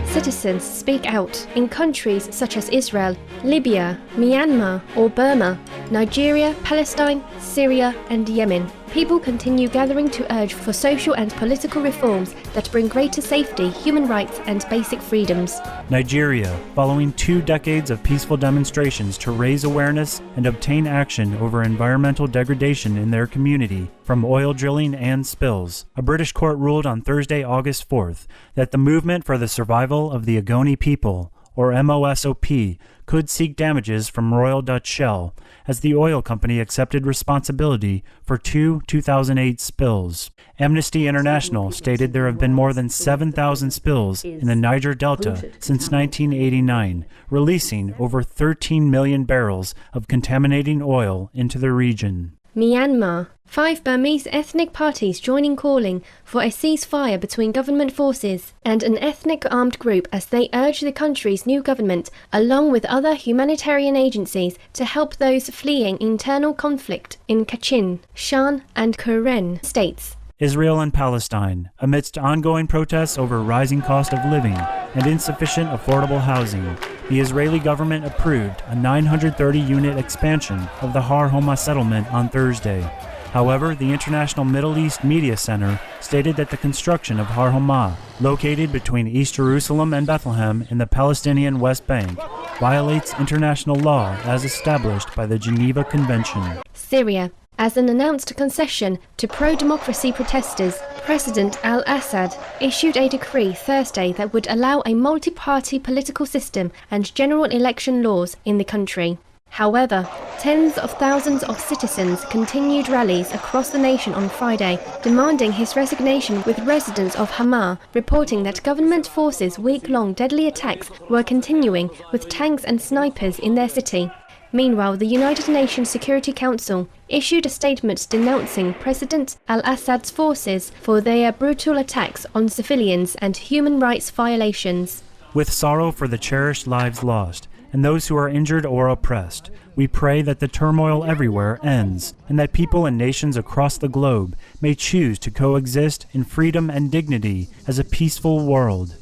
Citizens speak out in countries such as Israel, Libya, Myanmar or Burma, Nigeria, Palestine, Syria and Yemen. People continue gathering to urge for social and political reforms that bring greater safety, human rights and basic freedoms. Nigeria, following 2 decades of peaceful demonstrations to raise awareness and obtain action over environmental degradation in their community from oil drilling and spills, a British court ruled on Thursday, August 4th, that the Movement for the Survival of the Ogoni People, or MOSOP, could seek damages from Royal Dutch Shell, as the oil company accepted responsibility for 2 2008 spills. Amnesty International stated there have been more than 7,000 spills in the Niger Delta since 1989, releasing over 13 million barrels of contaminating oil into the region. Myanmar. 5 Burmese ethnic parties join in calling for a ceasefire between government forces and an ethnic armed group as they urge the country's new government, along with other humanitarian agencies, to help those fleeing internal conflict in Kachin, Shan and Karen states. Israel and Palestine, amidst ongoing protests over rising cost of living and insufficient affordable housing, the Israeli government approved a 930-unit expansion of the Har Homa settlement on Thursday. However, the International Middle East Media Center stated that the construction of Har Homa, located between East Jerusalem and Bethlehem in the Palestinian West Bank, violates international law as established by the Geneva Convention. Syria. As an announced concession to pro-democracy protesters, President al-Assad issued a decree Thursday that would allow a multi-party political system and general election laws in the country. However, tens of thousands of citizens continued rallies across the nation on Friday, demanding his resignation, with residents of Hama reporting that government forces' week-long deadly attacks were continuing, with tanks and snipers in their city. Meanwhile, the United Nations Security Council issued a statement denouncing President al-Assad's forces for their brutal attacks on civilians and human rights violations. With sorrow for the cherished lives lost and those who are injured or oppressed, we pray that the turmoil everywhere ends and that people and nations across the globe may choose to coexist in freedom and dignity as a peaceful world.